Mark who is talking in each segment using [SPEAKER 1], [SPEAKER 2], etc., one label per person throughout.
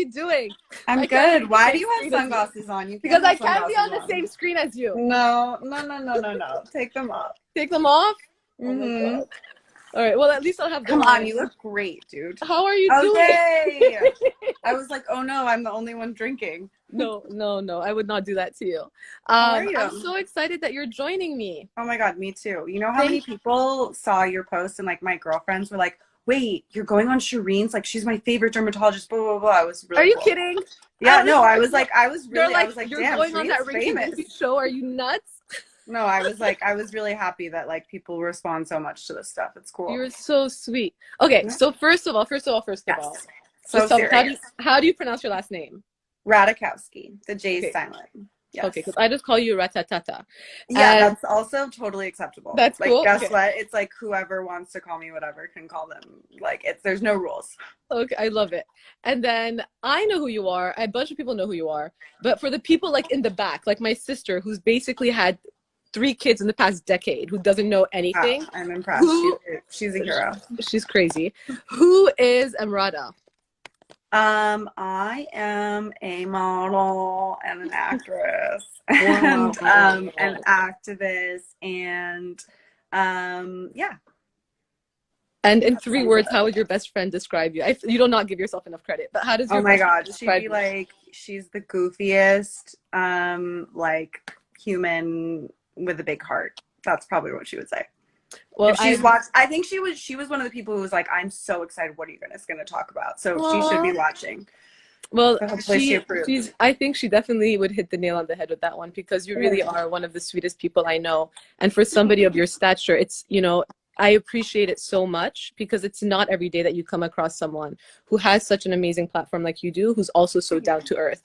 [SPEAKER 1] you doing?
[SPEAKER 2] I'm good. Why do you have sunglasses on? You can't
[SPEAKER 1] because I
[SPEAKER 2] have
[SPEAKER 1] can't be on
[SPEAKER 2] sunglasses
[SPEAKER 1] the same screen as you.
[SPEAKER 2] No. Take them off.
[SPEAKER 1] Take them off?
[SPEAKER 2] Mm-hmm.
[SPEAKER 1] Oh my God. All right. Well, at least I'll have them
[SPEAKER 2] Come on, you look great, dude.
[SPEAKER 1] How are you
[SPEAKER 2] doing? I was like, oh no, I'm the only one drinking.
[SPEAKER 1] No. I would not do that to you.
[SPEAKER 2] How are you?
[SPEAKER 1] I'm so excited that you're joining me.
[SPEAKER 2] Oh my God, me too. You know how many people saw your post and like my girlfriends were like, wait, you're going on Shireen's? Like, she's my favorite dermatologist, blah, blah, blah. I was really
[SPEAKER 1] Are you kidding?
[SPEAKER 2] Yeah, no, I was like,
[SPEAKER 1] you're
[SPEAKER 2] damn,
[SPEAKER 1] going on that
[SPEAKER 2] famous.
[SPEAKER 1] show. Are you nuts?
[SPEAKER 2] No, I was really happy that like people respond so much to this stuff. It's cool.
[SPEAKER 1] You're so sweet. Okay, so first of all,
[SPEAKER 2] so serious.
[SPEAKER 1] How do you pronounce your last name?
[SPEAKER 2] Ratajkowski. The J is silent. Yes.
[SPEAKER 1] Okay, because I just call you Ratatata.
[SPEAKER 2] Yeah, that's also totally acceptable.
[SPEAKER 1] That's
[SPEAKER 2] like,
[SPEAKER 1] cool.
[SPEAKER 2] Guess what? It's like whoever wants to call me whatever can call them. Like there's no rules.
[SPEAKER 1] Okay, I love it. And then I know who you are. A bunch of people know who you are. But for the people like in the back, like my sister, who's basically had 3 kids in the past decade, who doesn't know anything.
[SPEAKER 2] I'm impressed. She's a hero.
[SPEAKER 1] She's crazy. Who is Emrata?
[SPEAKER 2] I am a model and an actress and an activist and yeah.
[SPEAKER 1] And in 3 words, how would your best friend describe you? You do not give yourself enough credit, but how does your
[SPEAKER 2] my God, she'd be like, she's the goofiest like human with a big heart. That's probably what she would say. Well, if she's watched, I think she was one of the people who was like, I'm so excited. What are you guys going to talk about? So she should be watching.
[SPEAKER 1] Well, I think she definitely would hit the nail on the head with that one, because you really are one of the sweetest people I know. And for somebody of your stature, it's, I appreciate it so much, because it's not every day that you come across someone who has such an amazing platform like you do, who's also so down to earth.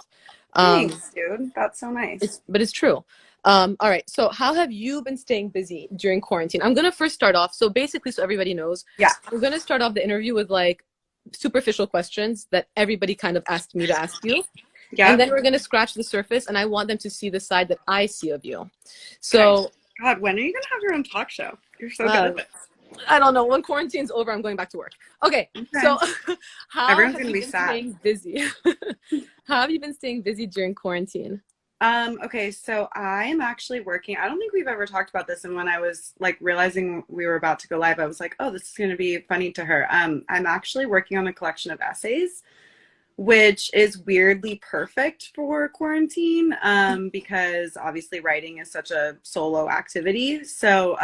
[SPEAKER 2] Thanks, dude. That's so nice.
[SPEAKER 1] But it's true. All right. So how have you been staying busy during quarantine? I'm going to first start off. So basically, so everybody knows, we're going to start off the interview with like superficial questions that everybody kind of asked me to ask you. Yeah. And then we're going to scratch the surface, and I want them to see the side that I see of you. So,
[SPEAKER 2] God, when are you going to have your own talk show? You're so good at this.
[SPEAKER 1] I don't know. When quarantine's over, I'm going back to work. Okay. So how
[SPEAKER 2] everyone's
[SPEAKER 1] have
[SPEAKER 2] going to
[SPEAKER 1] you
[SPEAKER 2] be
[SPEAKER 1] been
[SPEAKER 2] sad.
[SPEAKER 1] Staying busy? How have you been staying busy during quarantine?
[SPEAKER 2] Okay, so I am actually working. I don't think we've ever talked about this. And when I was like realizing we were about to go live, I was like, oh, this is going to be funny to her. I'm actually working on a collection of essays, which is weirdly perfect for quarantine, because obviously writing is such a solo activity. So,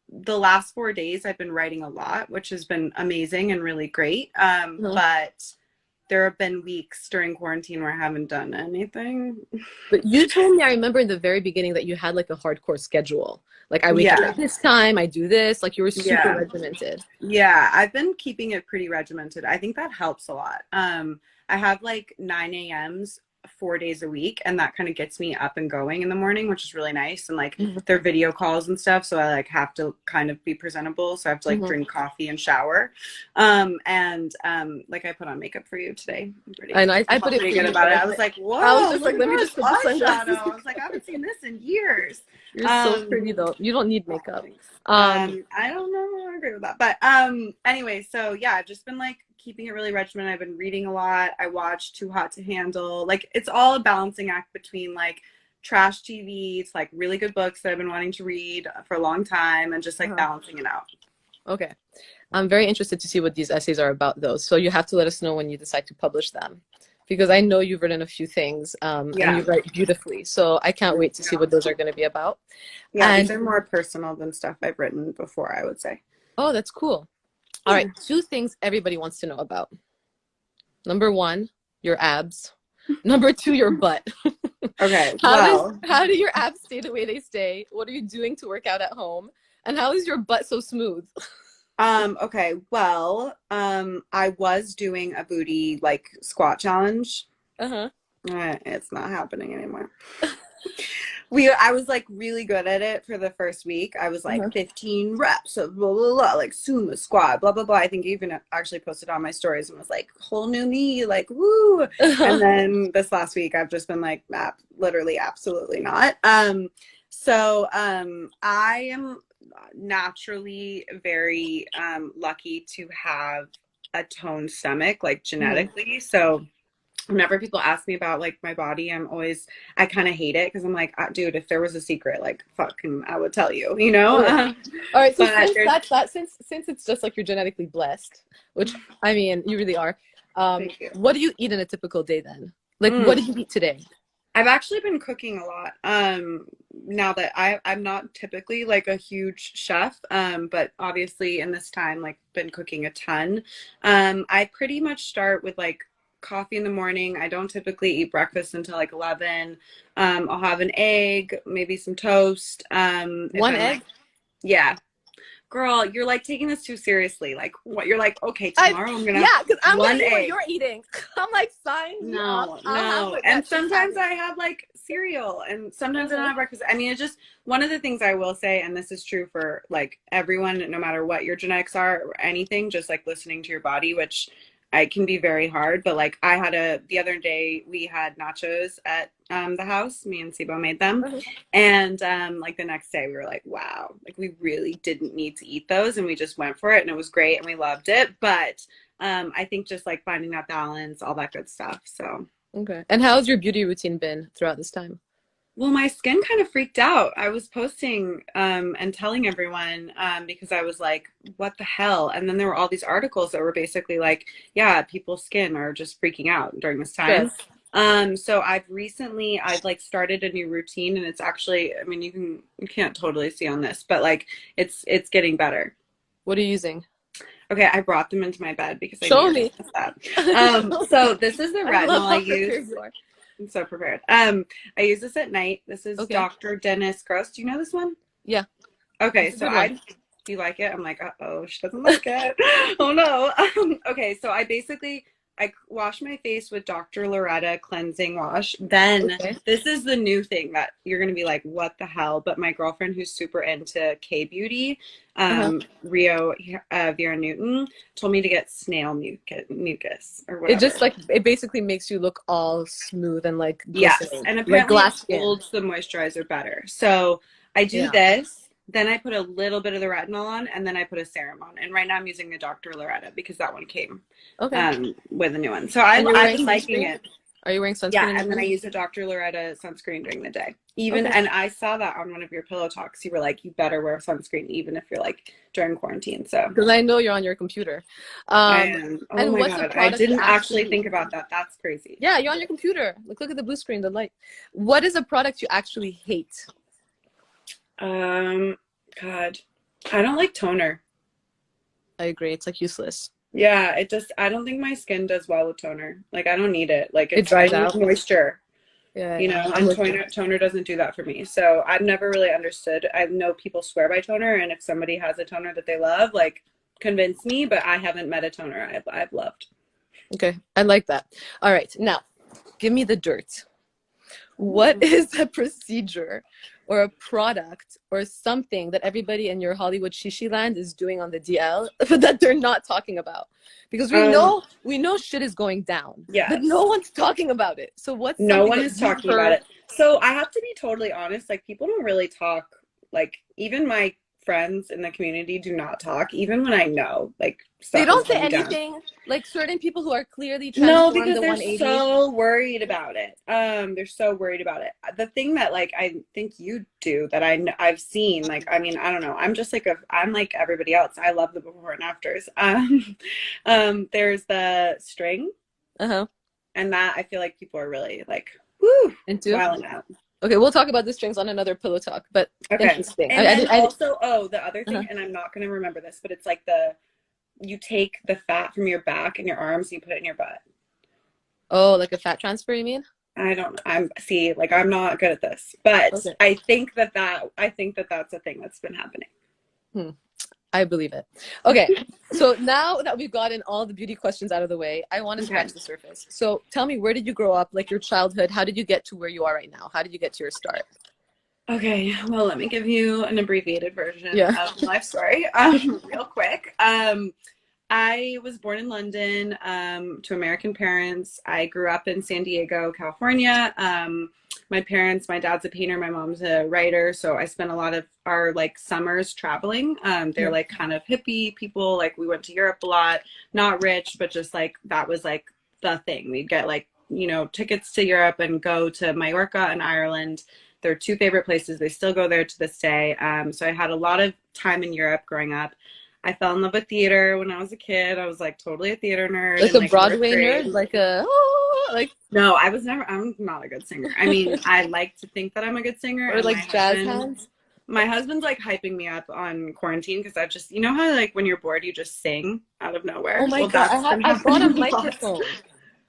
[SPEAKER 2] the last 4 days I've been writing a lot, which has been amazing and really great. But there have been weeks during quarantine where I haven't done anything.
[SPEAKER 1] But you told me, I remember in the very beginning, that you had like a hardcore schedule. Like, I wake up at this time, I do this. Like, you were super regimented.
[SPEAKER 2] Yeah, I've been keeping it pretty regimented. I think that helps a lot. I have like 9 a.m.s 4 days a week, and that kind of gets me up and going in the morning, which is really nice. And like they're video calls and stuff, so I like have to kind of be presentable, so I have to like drink coffee and shower, like I put on makeup for you today.
[SPEAKER 1] And I put it
[SPEAKER 2] pretty good about it. I was like, whoa,
[SPEAKER 1] I was just like, let me just put the sunglasses.
[SPEAKER 2] I was like, I haven't seen this in years.
[SPEAKER 1] You're so pretty though. You don't need makeup.
[SPEAKER 2] I don't know, I agree with that, but anyway, so yeah, I've just been like keeping it really regimented. I've been reading a lot. I watched Too Hot to Handle. Like, it's all a balancing act between like trash TV to like really good books that I've been wanting to read for a long time, and just like balancing it out. Okay.
[SPEAKER 1] I'm very interested to see what these essays are about though. So you have to let us know when you decide to publish them, because I know you've written a few things, and you write beautifully. So I can't wait to see what those are going to be about.
[SPEAKER 2] Yeah, these are more personal than stuff I've written before, I would say.
[SPEAKER 1] Oh, that's cool. All right, 2 things everybody wants to know about. Number 1, your abs. Number 2, your butt.
[SPEAKER 2] Okay,
[SPEAKER 1] how do your abs stay the way they stay? What are you doing to work out at home? And how is your butt so smooth?
[SPEAKER 2] Okay, well, I was doing a booty like squat challenge. It's not happening anymore. I was like really good at it for the first week. I was like 15 reps of blah, blah, blah, like sumo squat, blah, blah, blah. I think I even actually posted on my stories and was like, whole new me, like, woo. And then this last week, I've just been like, literally, absolutely not. So I am naturally very lucky to have a toned stomach, like genetically. So whenever people ask me about like my body, I kind of hate it because I'm like, dude, if there was a secret, like fucking, I would tell you, you know?
[SPEAKER 1] Okay. All right. So
[SPEAKER 2] But
[SPEAKER 1] since that's that, since it's just like you're genetically blessed, which I mean, you really are.
[SPEAKER 2] thank you.
[SPEAKER 1] What do you eat in a typical day then? Like, what did you eat today?
[SPEAKER 2] I've actually been cooking a lot. Now that I'm not typically like a huge chef, but obviously in this time, like been cooking a ton. I pretty much start with like coffee in the morning. I don't typically eat breakfast until like 11. I'll have an egg, maybe some toast. If
[SPEAKER 1] One
[SPEAKER 2] I'm
[SPEAKER 1] egg?
[SPEAKER 2] like, yeah. Girl, you're like taking this too seriously. Like what you're like, okay, tomorrow I'm gonna have
[SPEAKER 1] Yeah, because I'm
[SPEAKER 2] one
[SPEAKER 1] gonna eat what
[SPEAKER 2] egg.
[SPEAKER 1] you're eating. I'm like, sign me up.
[SPEAKER 2] No,
[SPEAKER 1] I'll have
[SPEAKER 2] no.
[SPEAKER 1] what
[SPEAKER 2] And
[SPEAKER 1] that shit's
[SPEAKER 2] sometimes I
[SPEAKER 1] happening.
[SPEAKER 2] have like cereal and sometimes I don't
[SPEAKER 1] Okay.
[SPEAKER 2] have breakfast. I mean, it's just one of the things I will say, and this is true for like everyone, no matter what your genetics are or anything, just like listening to your body, which I can be very hard. But like the other day we had nachos at the house. Me and Sibo made them.
[SPEAKER 1] Okay.
[SPEAKER 2] And like the next day we were like, wow, like we really didn't need to eat those and we just went for it and it was great and we loved it. But I think just like finding that balance, all that good stuff. So,
[SPEAKER 1] Okay. And how's your beauty routine been throughout this time?
[SPEAKER 2] well, my skin kind of freaked out. I was posting and telling everyone because I was like, what the hell? And then there were all these articles that were basically like, yeah, people's skin are just freaking out during this time.
[SPEAKER 1] Stress.
[SPEAKER 2] So I've like started a new routine and it's actually, I mean, you can't totally see on this, but like it's getting better.
[SPEAKER 1] What are you using?
[SPEAKER 2] Okay, I brought them into my bed because I
[SPEAKER 1] Show
[SPEAKER 2] needed
[SPEAKER 1] me.
[SPEAKER 2] to test that. So this is the
[SPEAKER 1] I love
[SPEAKER 2] retinol I
[SPEAKER 1] how
[SPEAKER 2] use.
[SPEAKER 1] prepared you are.
[SPEAKER 2] I'm so prepared. I use this at night. This is
[SPEAKER 1] Okay.
[SPEAKER 2] Dr. Dennis Gross. Do you know this one?
[SPEAKER 1] Yeah.
[SPEAKER 2] Okay,
[SPEAKER 1] It's a
[SPEAKER 2] so
[SPEAKER 1] good one.
[SPEAKER 2] do you like it? I'm like, uh-oh, she doesn't like it. Oh no. Okay, so I wash my face with Dr. Loretta cleansing wash. Then
[SPEAKER 1] Okay.
[SPEAKER 2] this is the new thing that you're gonna be like, what the hell? But my girlfriend who's super into K beauty,
[SPEAKER 1] Uh-huh.
[SPEAKER 2] Rio Vera Newton, told me to get snail mucus or
[SPEAKER 1] It
[SPEAKER 2] whatever.
[SPEAKER 1] just like it basically makes you look all smooth and like
[SPEAKER 2] Yes,
[SPEAKER 1] glistening,
[SPEAKER 2] and
[SPEAKER 1] like
[SPEAKER 2] apparently it
[SPEAKER 1] glass skin.
[SPEAKER 2] holds the moisturizer better. So I do
[SPEAKER 1] Yeah.
[SPEAKER 2] this, then I put a little bit of the retinol on, and then I put a serum on. And right now I'm using the Dr. Loretta because that one came
[SPEAKER 1] Okay.
[SPEAKER 2] with a new one. So
[SPEAKER 1] And you're
[SPEAKER 2] I've
[SPEAKER 1] wearing
[SPEAKER 2] been liking
[SPEAKER 1] sunscreen?
[SPEAKER 2] it.
[SPEAKER 1] Are you wearing sunscreen
[SPEAKER 2] Yeah,
[SPEAKER 1] in your
[SPEAKER 2] and then I
[SPEAKER 1] room?
[SPEAKER 2] use a Dr. Loretta sunscreen during the day.
[SPEAKER 1] Okay.
[SPEAKER 2] And I saw that on one of your pillow talks. You were like, you better wear sunscreen even if you're like during quarantine. So
[SPEAKER 1] Because I know you're on your computer.
[SPEAKER 2] I
[SPEAKER 1] Um,
[SPEAKER 2] am. Oh
[SPEAKER 1] and
[SPEAKER 2] my
[SPEAKER 1] what's a
[SPEAKER 2] God, I
[SPEAKER 1] product you
[SPEAKER 2] didn't actually
[SPEAKER 1] actually,
[SPEAKER 2] think about that. That's crazy.
[SPEAKER 1] yeah, you're on your computer. Look at the blue screen, the light. What is a product you actually hate?
[SPEAKER 2] Um, God, I don't like toner.
[SPEAKER 1] I agree. It's like useless.
[SPEAKER 2] Yeah, I don't think my skin does well with toner. Like, I don't need it. Like,
[SPEAKER 1] It
[SPEAKER 2] I
[SPEAKER 1] dries
[SPEAKER 2] need
[SPEAKER 1] out.
[SPEAKER 2] moisture,
[SPEAKER 1] Yeah,
[SPEAKER 2] you
[SPEAKER 1] yeah.
[SPEAKER 2] know,
[SPEAKER 1] I'm
[SPEAKER 2] and
[SPEAKER 1] with you.
[SPEAKER 2] toner doesn't do that for me. So I've never really understood. I know people swear by toner, and if somebody has a toner that they love, like, convince me, but I haven't met a toner I've loved.
[SPEAKER 1] Okay. I like that. All right. Now, give me the dirt. What is a procedure or a product or something that everybody in your Hollywood shishi land is doing on the DL but that they're not talking about? Because we know shit is going down, but no
[SPEAKER 2] Yes.
[SPEAKER 1] one's talking about it. So what's
[SPEAKER 2] No
[SPEAKER 1] something
[SPEAKER 2] one
[SPEAKER 1] that
[SPEAKER 2] is
[SPEAKER 1] you've
[SPEAKER 2] talking about
[SPEAKER 1] heard?
[SPEAKER 2] it. So I have to be totally honest, like people don't really talk, like even my friends in the community do not talk, even when I know like
[SPEAKER 1] They
[SPEAKER 2] stuff is
[SPEAKER 1] don't say
[SPEAKER 2] going down.
[SPEAKER 1] anything. Like certain people who are clearly
[SPEAKER 2] No,
[SPEAKER 1] transformed
[SPEAKER 2] because
[SPEAKER 1] the
[SPEAKER 2] they're
[SPEAKER 1] 180.
[SPEAKER 2] so worried about it. They're so worried about it. The thing that like I think you do that I've seen, like I mean, I don't know. I'm like everybody else. I love the before and afters. There's the string,
[SPEAKER 1] Uh-huh.
[SPEAKER 2] and that I feel like people are really like, woo,
[SPEAKER 1] Into.
[SPEAKER 2] wilding out.
[SPEAKER 1] Okay, we'll talk about the strings on another pillow talk, but
[SPEAKER 2] Okay.
[SPEAKER 1] interesting.
[SPEAKER 2] And then also, the other
[SPEAKER 1] Uh-huh.
[SPEAKER 2] thing, and I'm not gonna remember this, but it's like you take the fat from your back and your arms and you put it in your butt.
[SPEAKER 1] Oh, like a fat transfer, you mean?
[SPEAKER 2] I'm not good at this, but
[SPEAKER 1] Okay.
[SPEAKER 2] I think that that's a thing that's been happening.
[SPEAKER 1] I believe it. Okay, so now that we've gotten all the beauty questions out of the way, I want to
[SPEAKER 2] Okay.
[SPEAKER 1] scratch the surface. So tell me, where did you grow up? Like your childhood? How did you get to where you are right now? How did you get to your start?
[SPEAKER 2] Okay, well, let me give you an abbreviated version
[SPEAKER 1] Yeah.
[SPEAKER 2] of my life story, real quick. I was born in London to American parents. I grew up in San Diego, California. My dad's a painter, my mom's a writer, so I spent a lot of our like summers traveling. They're like kind of hippie people. Like we went to Europe a lot, not rich, but just like that was like the thing. We'd get like you know, tickets to Europe and go to Mallorca and Ireland. They're two favorite places. They still go there to this day. So I had a lot of time in Europe growing up. I fell in love with theater when I was a kid. I was like totally a theater nerd.
[SPEAKER 1] Like
[SPEAKER 2] in,
[SPEAKER 1] a
[SPEAKER 2] like,
[SPEAKER 1] Broadway nerd, like a like
[SPEAKER 2] no, I was never. I'm not a good singer. I mean, I like to think that I'm a good singer.
[SPEAKER 1] or
[SPEAKER 2] And
[SPEAKER 1] like jazz hands.
[SPEAKER 2] my husband's like hyping me up on quarantine because I've just, you know how like when you're bored you just sing out of nowhere.
[SPEAKER 1] Oh my
[SPEAKER 2] Well,
[SPEAKER 1] God,
[SPEAKER 2] that's been
[SPEAKER 1] I bought a
[SPEAKER 2] happening a lot.
[SPEAKER 1] microphone.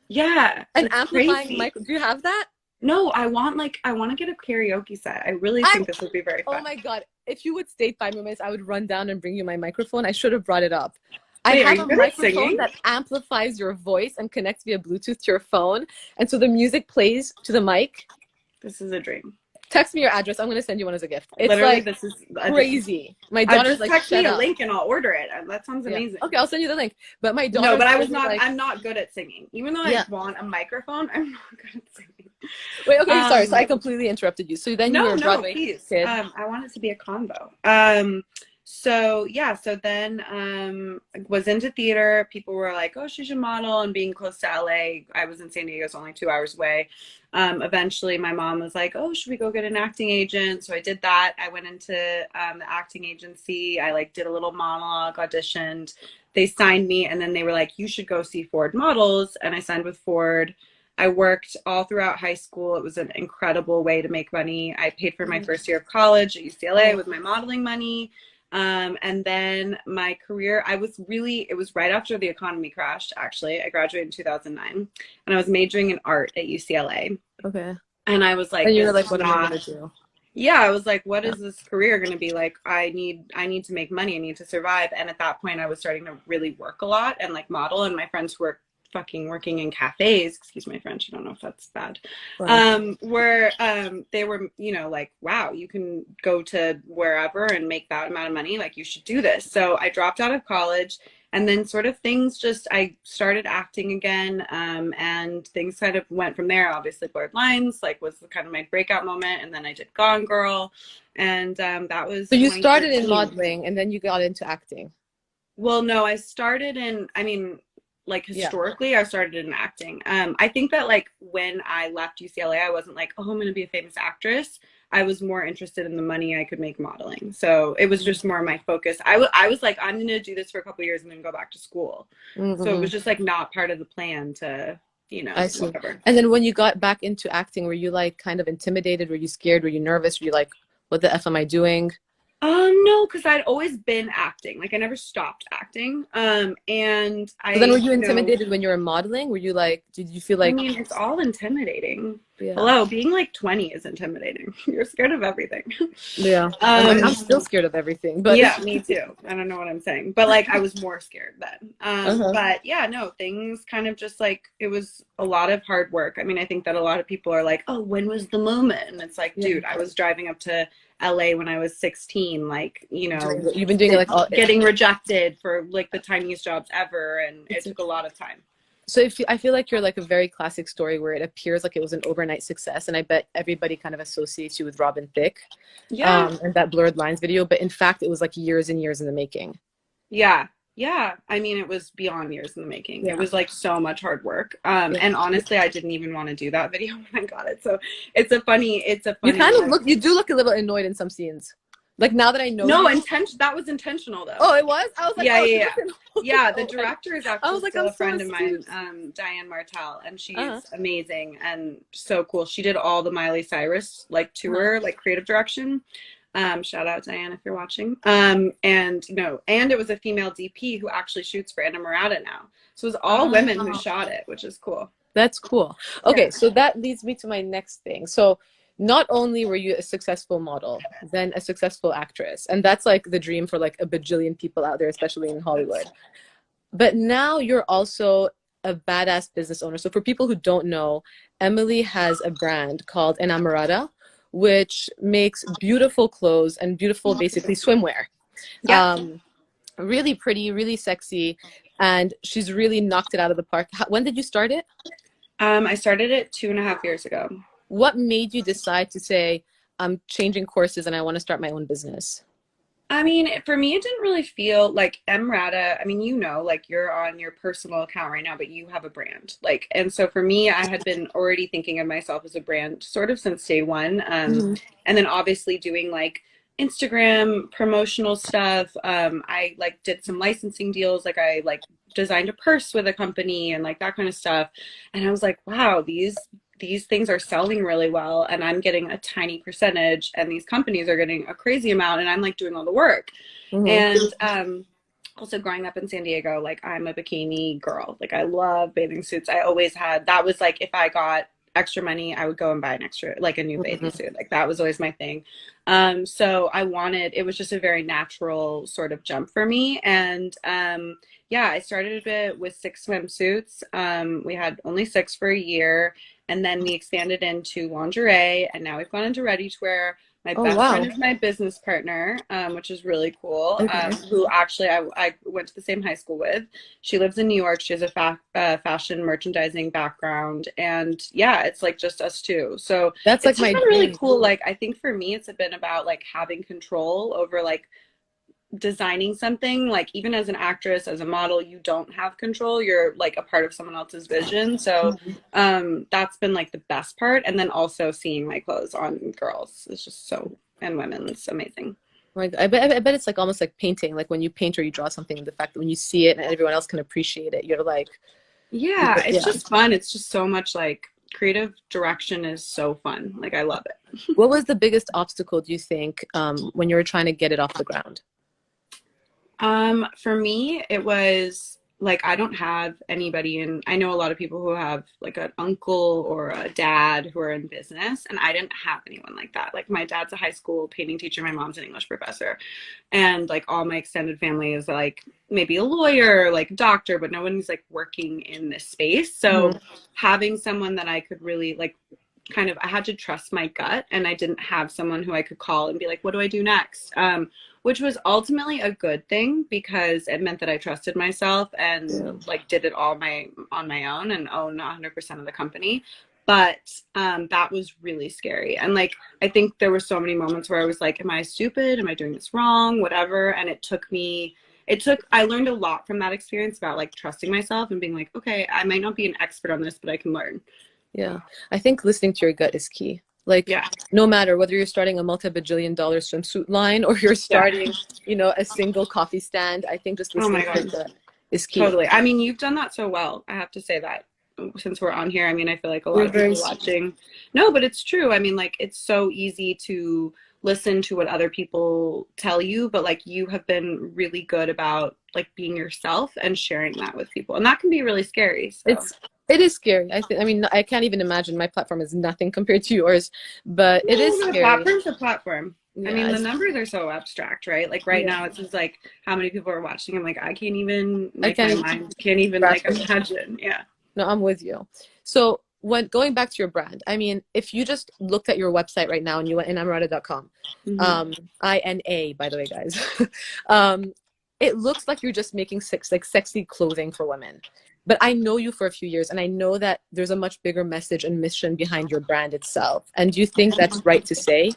[SPEAKER 2] Yeah,
[SPEAKER 1] An
[SPEAKER 2] it's
[SPEAKER 1] amplifying
[SPEAKER 2] crazy.
[SPEAKER 1] mic. Do you have that?
[SPEAKER 2] No, I want to get a karaoke set. I really think this would be very fun.
[SPEAKER 1] Oh my God. If you would stay 5 minutes, I would run down and bring you my microphone. I should have brought it up.
[SPEAKER 2] Wait,
[SPEAKER 1] I
[SPEAKER 2] are
[SPEAKER 1] have
[SPEAKER 2] you
[SPEAKER 1] a
[SPEAKER 2] good at
[SPEAKER 1] microphone
[SPEAKER 2] singing?
[SPEAKER 1] that amplifies your voice and connects via Bluetooth to your phone. And so the music plays to the mic.
[SPEAKER 2] This is a dream.
[SPEAKER 1] Text me your address. I'm going to send you one as a gift. It's
[SPEAKER 2] Literally,
[SPEAKER 1] like
[SPEAKER 2] this is
[SPEAKER 1] crazy. My daughter's
[SPEAKER 2] just
[SPEAKER 1] like,
[SPEAKER 2] text me
[SPEAKER 1] shut
[SPEAKER 2] a
[SPEAKER 1] up.
[SPEAKER 2] link and I'll order it. That sounds amazing.
[SPEAKER 1] Okay, I'll send you the link. But my daughter.
[SPEAKER 2] No, but I was not. I'm not good at singing. Even though
[SPEAKER 1] Yeah.
[SPEAKER 2] I want a microphone, I'm not good at singing.
[SPEAKER 1] Wait, okay, sorry. So I completely interrupted you. So then you were a Broadway
[SPEAKER 2] please.
[SPEAKER 1] kid.
[SPEAKER 2] I want it to be a convo. So yeah, so then was into theater. People were like, "Oh, she should model." And being close to LA, I was in San Diego, it's only 2 hours away. Eventually, my mom was like, "Oh, should we go get an acting agent?" So I did that. I went into the acting agency. I like did a little monologue, auditioned. They signed me, and then they were like, "You should go see Ford Models." And I signed with Ford. I worked all throughout high school. It was an incredible way to make money. I paid for my first year of college at UCLA with my modeling money. And then my career, it was right after the economy crashed, actually. I graduated in 2009 and I was majoring in art at UCLA.
[SPEAKER 1] Okay.
[SPEAKER 2] And I was like,
[SPEAKER 1] and you were like, what am I going to do?
[SPEAKER 2] Yeah, I was like, what is this career going to be like? I need to make money. I need to survive. And at that point I was starting to really work a lot and like model, and my friends were fucking working in cafes, excuse my French, I don't know if that's bad, where they were, you know, like, wow, you can go to wherever and make that amount of money, like you should do this. So I dropped out of college, and then sort of I started acting again, and things kind of went from there. Obviously Blurred Lines like was kind of my breakout moment, and then I did Gone Girl, and that was.
[SPEAKER 1] So you started in modeling and then you got into acting?
[SPEAKER 2] Well, no, I started in, like historically, I started in acting. I think that like when I left UCLA, I wasn't like, oh, I'm going to be a famous actress. I was more interested in the money I could make modeling. So it was just more my focus. I was like, I'm going to do this for a couple of years and then go back to school. So it was just like not part of the plan to, you know, whatever.
[SPEAKER 1] And then when you got back into acting, were you like kind of intimidated? Were you scared? Were you nervous? Were you like, what the F am I doing?
[SPEAKER 2] No, because I'd always been acting. Like I never stopped acting. And
[SPEAKER 1] So then were you intimidated when you were modeling? Were you like, did you feel like?
[SPEAKER 2] I mean, it's all intimidating. Yeah. Hello, being like 20 is intimidating. You're scared of everything.
[SPEAKER 1] Yeah. I'm still scared of everything. But
[SPEAKER 2] yeah, me too. I don't know what I'm saying. But like I was more scared then. But yeah, no, things kind of just like, it was a lot of hard work. I mean, I think that a lot of people are like, oh, when was the moment? And it's like, dude, I was driving up to LA when I was 16, like, you know,
[SPEAKER 1] you've been doing like
[SPEAKER 2] getting rejected for like the tiniest jobs ever, and it took a lot of time.
[SPEAKER 1] So I feel like you're like a very classic story where it appears like it was an overnight success, and I bet everybody kind of associates you with Robin Thicke, and that Blurred Lines video, but in fact it was like years and years in the making.
[SPEAKER 2] Yeah, I mean, it was beyond years in the making. It was like so much hard work. And honestly, I didn't even want to do that video when I got it. So it's a funny. You
[SPEAKER 1] kind of you do look a little annoyed in some scenes. Like now that I know.
[SPEAKER 2] No, that was intentional though.
[SPEAKER 1] Oh, it was? I was like,
[SPEAKER 2] yeah. The director is actually
[SPEAKER 1] like,
[SPEAKER 2] still a friend of mine, Diane Martel, and she's amazing and so cool. She did all the Miley Cyrus like tour, like creative direction. Shout out Diane if you're watching. And it was a female DP who actually shoots for Anna Murata now. So it was all women who shot it, which is cool.
[SPEAKER 1] That's cool. Okay, so that leads me to my next thing. So not only were you a successful model, then a successful actress, and that's like the dream for like a bajillion people out there, especially in Hollywood. But now you're also a badass business owner. So for people who don't know, Emily has a brand called Enamorada, which makes beautiful clothes and beautiful, basically swimwear. Really pretty, really sexy, and she's really knocked it out of the park. When did you start it?
[SPEAKER 2] I started it 2.5 years ago.
[SPEAKER 1] What made you decide to say, I'm changing courses and I want to start my own business?
[SPEAKER 2] I mean, for me, it didn't really feel like Emrata. I mean, like you're on your personal account right now, but you have a brand. Like, and so for me, I had been already thinking of myself as a brand sort of since day one.
[SPEAKER 1] Mm-hmm.
[SPEAKER 2] And then obviously doing like Instagram promotional stuff. I like did some licensing deals. Like I like designed a purse with a company and like that kind of stuff. And I was like, wow, these things are selling really well and I'm getting a tiny percentage and these companies are getting a crazy amount and I'm like doing all the work.
[SPEAKER 1] Mm-hmm.
[SPEAKER 2] And also growing up in San Diego, like I'm a bikini girl. Like I love bathing suits. I always had, that was like if I got extra money, I would go and buy an extra, like a new bathing suit. Like that was always my thing. So it was just a very natural sort of jump for me. And yeah, I started it with 6 swimsuits. We had only 6 for a year. And then we expanded into lingerie, and now we've gone into ready to wear. My
[SPEAKER 1] Oh,
[SPEAKER 2] best
[SPEAKER 1] wow.
[SPEAKER 2] friend is my business partner, which is really cool,
[SPEAKER 1] Okay.
[SPEAKER 2] who actually I went to the same high school with. She lives in New York. She has a fashion merchandising background. And yeah, it's like just us two. So
[SPEAKER 1] That's like
[SPEAKER 2] it's just
[SPEAKER 1] my
[SPEAKER 2] been really
[SPEAKER 1] dream.
[SPEAKER 2] cool. Like, I think for me, it's been about like having control over like designing something. Like even as an actress, as a model, you don't have control, you're like a part of someone else's vision. So that's been like the best part. And then also seeing my clothes on girls is just so, and women, it's amazing.
[SPEAKER 1] Like I bet it's like almost like painting. Like when you paint or you draw something, the fact that when you see it and everyone else can appreciate it, you're like,
[SPEAKER 2] Yeah, it's
[SPEAKER 1] yeah.
[SPEAKER 2] just fun. It's just so much like creative direction is so fun. Like I love it.
[SPEAKER 1] What was the biggest obstacle, do you think, when you were trying to get it off the ground?
[SPEAKER 2] For me, it was like I don't have anybody, and I know a lot of people who have like an uncle or a dad who are in business, and I didn't have anyone like that. Like my dad's a high school painting teacher, my mom's an English professor, and like all my extended family is like maybe a lawyer, like a doctor, but no one's like working in this space. So
[SPEAKER 1] Mm-hmm.
[SPEAKER 2] having someone that I could really like kind of, I had to trust my gut, and I didn't have someone who I could call and be like, what do I do next? Which was ultimately a good thing because it meant that I trusted myself and
[SPEAKER 1] Yeah.
[SPEAKER 2] like did it all on my own and own 100% of the company. But that was really scary. And like, I think there were so many moments where I was like, am I stupid? Am I doing this wrong? Whatever. And I learned a lot from that experience about like trusting myself and being like, okay, I might not be an expert on this, but I can learn.
[SPEAKER 1] Yeah. I think listening to your gut is key. Like,
[SPEAKER 2] Yeah.
[SPEAKER 1] no matter whether you're starting a multi-bajillion-dollar swimsuit line or you're
[SPEAKER 2] Yeah.
[SPEAKER 1] starting, a single coffee stand, I think just
[SPEAKER 2] Oh
[SPEAKER 1] listening
[SPEAKER 2] my
[SPEAKER 1] to your
[SPEAKER 2] God.
[SPEAKER 1] gut is key.
[SPEAKER 2] Totally. I mean, you've done that so well. I have to say that since we're on here. I mean, I feel like a lot
[SPEAKER 1] You're
[SPEAKER 2] of
[SPEAKER 1] very
[SPEAKER 2] people
[SPEAKER 1] sweet.
[SPEAKER 2] watching. No, but it's true. I mean, like, it's so easy to listen to what other people tell you, but like, you have been really good about like being yourself and sharing that with people. And that can be really scary. So,
[SPEAKER 1] It is scary. I mean, I can't even imagine. My platform is nothing compared to yours, but it is
[SPEAKER 2] no, the
[SPEAKER 1] scary.
[SPEAKER 2] platform's a platform. I
[SPEAKER 1] Yeah,
[SPEAKER 2] mean, the numbers are so abstract, right? Like right
[SPEAKER 1] yeah.
[SPEAKER 2] now, it's just like how many people are watching. I'm like, I can't even,
[SPEAKER 1] I
[SPEAKER 2] like,
[SPEAKER 1] can't
[SPEAKER 2] my
[SPEAKER 1] even
[SPEAKER 2] mind can't even like
[SPEAKER 1] grasp it.
[SPEAKER 2] imagine. Yeah.
[SPEAKER 1] No, I'm with you. So when going back to your brand, I mean, if you just looked at your website right now and you went in amarada.com,
[SPEAKER 2] Hmm.
[SPEAKER 1] INA, by the way, guys, um, it looks like you're just making sexy clothing for women. But I know you for a few years, and I know that there's a much bigger message and mission behind your brand itself. And do you think that's right to say?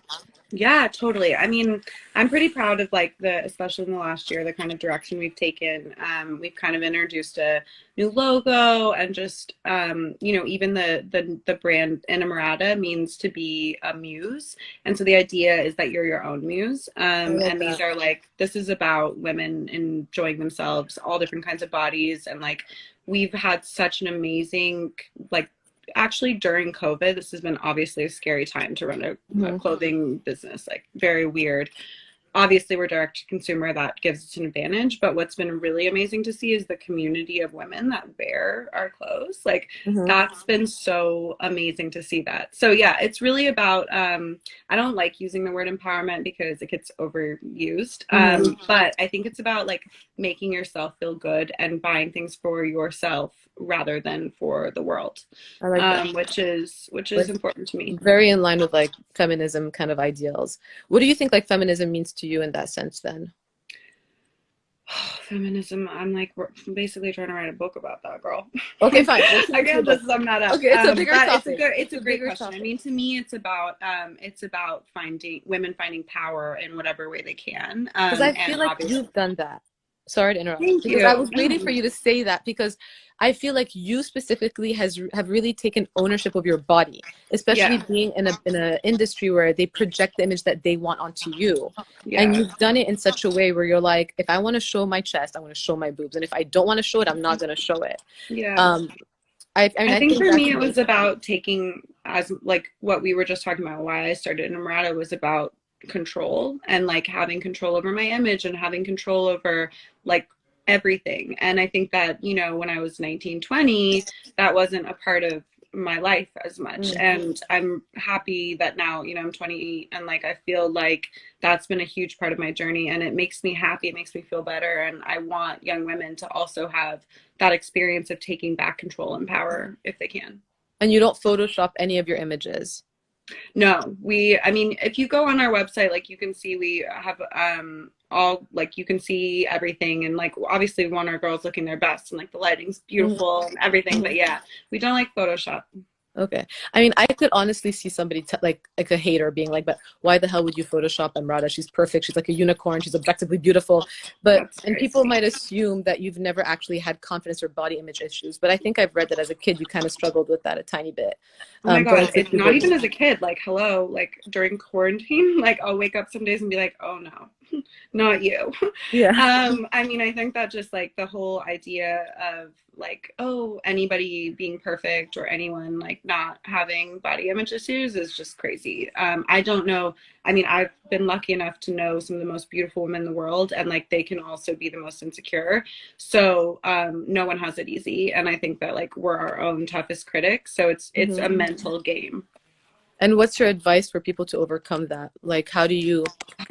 [SPEAKER 2] Yeah, totally. I mean, I'm pretty proud of like especially in the last year, the kind of direction we've taken. We've kind of introduced a new logo and just, even the brand Inamorata means to be a muse. And so the idea is that you're your own muse.
[SPEAKER 1] I love
[SPEAKER 2] And these
[SPEAKER 1] that.
[SPEAKER 2] are like, this is about women enjoying themselves, all different kinds of bodies. And like, we've had such an amazing, like, actually during COVID, this has been obviously a scary time to run a
[SPEAKER 1] Mhm.
[SPEAKER 2] clothing business, like very weird. Obviously, we're direct to consumer, that gives us an advantage. But what's been really amazing to see is the community of women that wear our clothes. Like
[SPEAKER 1] Mhm.
[SPEAKER 2] that's been so amazing to see that. So yeah, it's really about I don't like using the word empowerment because it gets overused.
[SPEAKER 1] Mhm.
[SPEAKER 2] But I think it's about like making yourself feel good and buying things for yourself rather than for the world,
[SPEAKER 1] I like that.
[SPEAKER 2] which is important to me.
[SPEAKER 1] Very in line with like feminism kind of ideals. What do you think like feminism means to you in that sense then?
[SPEAKER 2] Feminism. I'm like basically trying to write a book about that, girl.
[SPEAKER 1] Okay, fine. We'll
[SPEAKER 2] I can't just sum that up.
[SPEAKER 1] Okay, it's a bigger
[SPEAKER 2] but
[SPEAKER 1] topic.
[SPEAKER 2] it's a great question.
[SPEAKER 1] Topic.
[SPEAKER 2] I mean, to me, it's about finding women finding power in whatever way they can.
[SPEAKER 1] Because I feel like you've done that. Sorry to interrupt.
[SPEAKER 2] Thank
[SPEAKER 1] Because
[SPEAKER 2] you.
[SPEAKER 1] I was waiting for you to say that, because I feel like you specifically have really taken ownership of your body, especially being in a industry where they project the image that they want onto you. And you've done it in such a way where you're like, if I want to show my chest, I want to show my boobs, and if I don't want to show it, I'm not going to show it.
[SPEAKER 2] I think for me it was about taking, as like what we were just talking about, why I started Namrata was about control and like having control over my image and having control over like everything. And I think that, you know, when I was 19, 20, that wasn't a part of my life as much. And I'm happy that now, you know, I'm 28 and like I feel like that's been a huge part of my journey, and it makes me happy, it makes me feel better, and I want young women to also have that experience of taking back control and power if they can.
[SPEAKER 1] And you don't Photoshop any of your images?
[SPEAKER 2] No, I mean, if you go on our website, like you can see we have all, like you can see everything, and like obviously we want our girls looking their best and like the lighting's beautiful and everything, but yeah, we don't like Photoshop.
[SPEAKER 1] Okay. I mean, I could honestly see somebody like a hater being like, but why the hell would you Photoshop Amrata? She's perfect. She's like a unicorn. She's objectively beautiful. But, and people might assume that you've never actually had confidence or body image issues. But I think I've read that as a kid, you kind of struggled with that a tiny bit.
[SPEAKER 2] Oh my God, it's not even as a kid. Like, hello, like during quarantine, like I'll wake up some days and be like, oh no, not you.
[SPEAKER 1] Yeah.
[SPEAKER 2] I mean, I think that just like the whole idea of like, oh, anybody being perfect or anyone like not having body image issues is just crazy. I don't know. I mean, I've been lucky enough to know some of the most beautiful women in the world, and like they can also be the most insecure. So no one has it easy. And I think that like we're our own toughest critics. So it's a mental game.
[SPEAKER 1] And what's your advice for people to overcome that? Like, how do you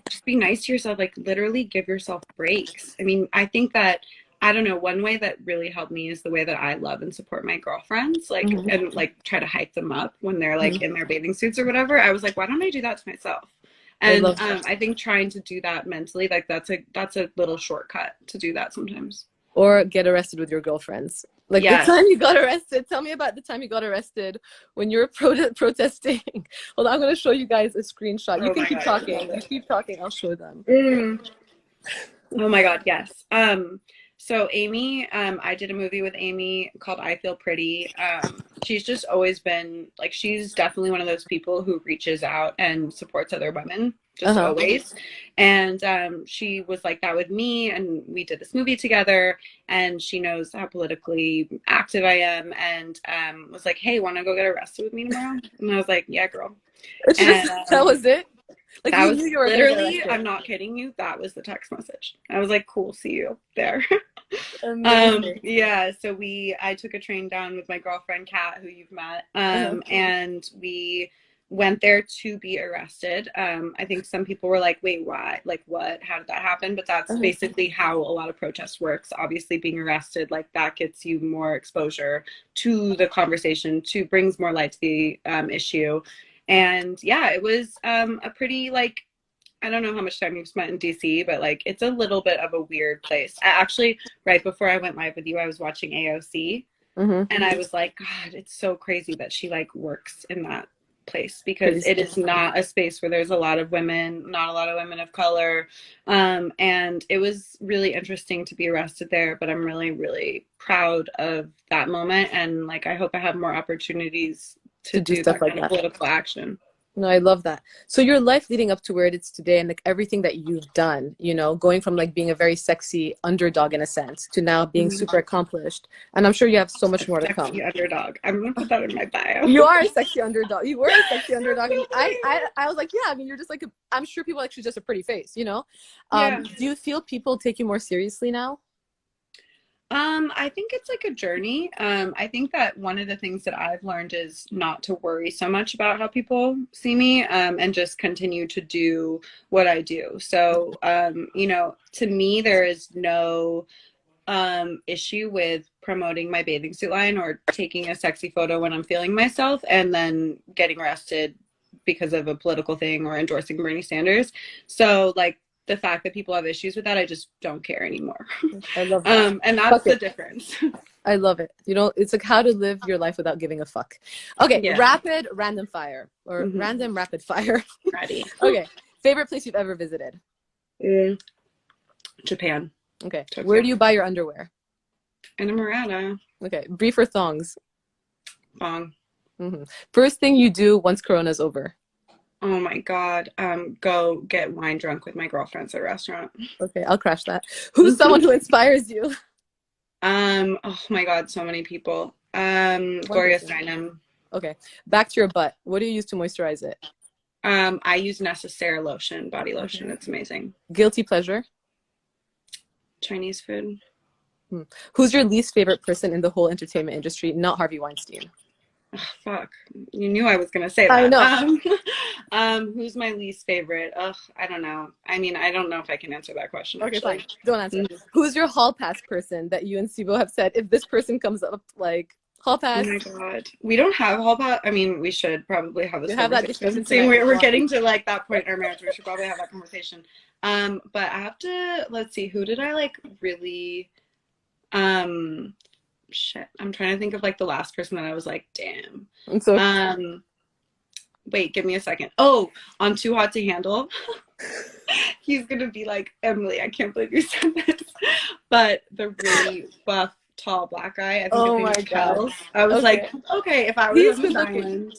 [SPEAKER 2] just be nice to yourself? Like literally give yourself breaks. I mean, I think that, I don't know, one way that really helped me is the way that I love and support my girlfriends, like, and like try to hype them up when they're like in their bathing suits or whatever. I was like, why don't I do that to myself? And I think trying to do that mentally, like that's a little shortcut to do that sometimes.
[SPEAKER 1] Or get arrested with your girlfriends. Like the time you got arrested. Tell me about the time you got arrested when you were protesting. Hold on, I'm going to show you guys a screenshot. You can keep talking. You keep talking. I'll show them.
[SPEAKER 2] Oh my God, yes. So Amy, I did a movie with Amy called I Feel Pretty. She's just always been like, she's definitely one of those people who reaches out and supports other women, just always. And she was like that with me, and we did this movie together, and she knows how politically active I am, and was like, hey, want to go get arrested with me tomorrow? And I was like, yeah, girl.
[SPEAKER 1] And, that was it? Like
[SPEAKER 2] that was literally, I'm not kidding you, that was the text message. I was like, cool, see you there. Yeah, so I took a train down with my girlfriend Kat, who you've met, and we went there to be arrested. I think some people were like, wait, why? Like, what? How did that happen? But that's basically how a lot of protest works. Obviously, being arrested, like, that gets you more exposure to the conversation, brings more light to the issue. And yeah, it was a pretty, like, I don't know how much time you've spent in DC, but like it's a little bit of a weird place. I actually, right before I went live with you, I was watching AOC, and I was like, God, it's so crazy that she like works in that place, because it is not a space where there's a lot of women, not a lot of women of color. And it was really interesting to be arrested there, but I'm really, really proud of that moment. And like, I hope I have more opportunities to do stuff like that political action.
[SPEAKER 1] No, I love that. So your life leading up to where it is today, and like everything that you've done, you know, going from like being a very sexy underdog in a sense to now being super accomplished. And I'm sure you have so much more to come.
[SPEAKER 2] Sexy underdog. I'm gonna put that in my bio.
[SPEAKER 1] You are a sexy underdog. You were a sexy underdog. I was like, yeah, I mean, you're just like, I'm sure people like, she's just a pretty face, you know? Do you feel people take you more seriously now?
[SPEAKER 2] I think it's like a journey. I think that one of the things that I've learned is not to worry so much about how people see me, and just continue to do what I do. So, you know, to me, there is no issue with promoting my bathing suit line or taking a sexy photo when I'm feeling myself and then getting arrested because of a political thing or endorsing Bernie Sanders. So like, the fact that people have issues with that, I just don't care anymore.
[SPEAKER 1] I love that.
[SPEAKER 2] And that's the difference.
[SPEAKER 1] I love it. You know, it's like how to live your life without giving a fuck. Okay,
[SPEAKER 2] Yeah.
[SPEAKER 1] rapid random fire or random rapid fire.
[SPEAKER 2] Ready.
[SPEAKER 1] Okay, favorite place you've ever visited?
[SPEAKER 2] Japan.
[SPEAKER 1] Okay,
[SPEAKER 2] Tokyo.
[SPEAKER 1] Where do you buy your underwear?
[SPEAKER 2] In a Murata.
[SPEAKER 1] Okay, brief or thongs?
[SPEAKER 2] Bong.
[SPEAKER 1] First thing you do once Corona's over?
[SPEAKER 2] Oh my God. Go get wine drunk with my girlfriends at a restaurant.
[SPEAKER 1] Okay, I'll crash that. Who's someone who inspires you?
[SPEAKER 2] Oh my God, so many people. Gloria Steinem.
[SPEAKER 1] Okay, back to your butt. What do you use to moisturize it?
[SPEAKER 2] I use Necessaire lotion, body lotion. It's amazing.
[SPEAKER 1] Guilty pleasure?
[SPEAKER 2] Chinese food.
[SPEAKER 1] Who's your least favorite person in the whole entertainment industry? Not Harvey Weinstein.
[SPEAKER 2] Oh, fuck. You knew I was going to say that.
[SPEAKER 1] I know.
[SPEAKER 2] Who's my least favorite? Ugh, I don't know. I mean, I don't know if I can answer that question.
[SPEAKER 1] Okay,
[SPEAKER 2] actually.
[SPEAKER 1] fine. Don't answer. Who's your hall pass person that you and Sibo have said, if this person comes up, like, hall pass?
[SPEAKER 2] Oh my God. We don't have hall pass. I mean, we should probably have this
[SPEAKER 1] conversation.
[SPEAKER 2] We're getting to like that point in our marriage. We should probably have that conversation. But I have to, let's see, who did I like really, shit. I'm trying to think of like the last person that I was like, damn. Wait, give me a second. Oh, on Too Hot to Handle. He's going to be like, Emily, I can't believe you said this. But the really buff, tall black guy. I think
[SPEAKER 1] oh my God.
[SPEAKER 2] I was like, okay, if I was on the island,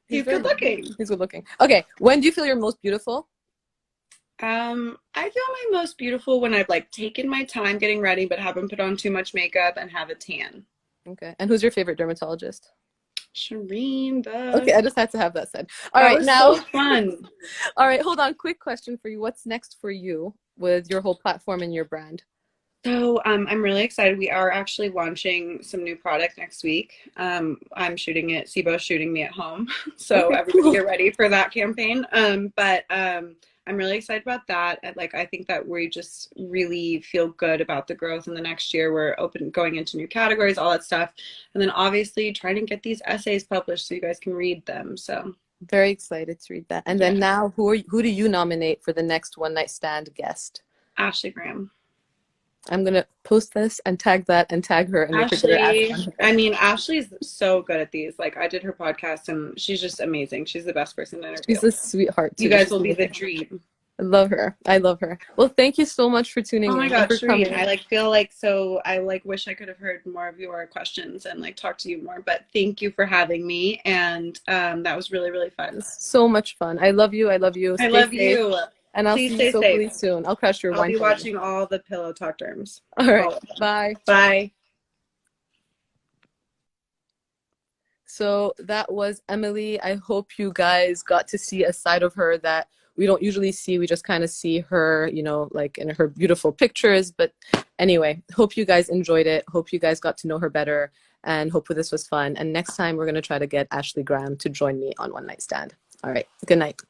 [SPEAKER 2] he's good looking.
[SPEAKER 1] He's good looking. Okay, when do you feel you're most beautiful?
[SPEAKER 2] I feel my most beautiful when I've like taken my time getting ready, but haven't put on too much makeup and have a tan.
[SPEAKER 1] Okay, and who's your favorite dermatologist?
[SPEAKER 2] Shireen.
[SPEAKER 1] Okay, I just had to have that said. All right, now
[SPEAKER 2] so fun.
[SPEAKER 1] All right, hold on. Quick question for you. What's next for you with your whole platform and your brand?
[SPEAKER 2] So I'm really excited. We are actually launching some new product next week. I'm shooting it. Sibo's shooting me at home. So everybody get ready for that campaign. But I'm really excited about that. I think that we just really feel good about the growth in the next year. We're going into new categories, all that stuff. And then obviously trying to get these essays published so you guys can read them. So
[SPEAKER 1] very excited to read that. And then now who do you nominate for the next one night stand guest?
[SPEAKER 2] Ashley Graham.
[SPEAKER 1] I'm going to post this and tag that and tag her. And
[SPEAKER 2] Ashley, I mean, Ashley's so good at these. Like, I did her podcast, and she's just amazing. She's the best person to interview.
[SPEAKER 1] She's a sweetheart, too.
[SPEAKER 2] You guys will be the dream.
[SPEAKER 1] I love her. I love her. Well, thank you so much for tuning in.
[SPEAKER 2] Oh my God, Shireen, I feel like I wish I could have heard more of your questions and talked to you more. But thank you for having me, and that was really, really fun.
[SPEAKER 1] So much fun. I love you. I love you.
[SPEAKER 2] I love you.
[SPEAKER 1] And I'll see you so really soon. I'll crush your wine.
[SPEAKER 2] I'll be watching all the Pillow Talk terms.
[SPEAKER 1] All right. Bye.
[SPEAKER 2] Bye.
[SPEAKER 1] So that was Emily. I hope you guys got to see a side of her that we don't usually see. We just kind of see her, you know, like in her beautiful pictures. But anyway, hope you guys enjoyed it. Hope you guys got to know her better. And hope this was fun. And next time we're going to try to get Ashley Graham to join me on One Night Stand. All right. Good night.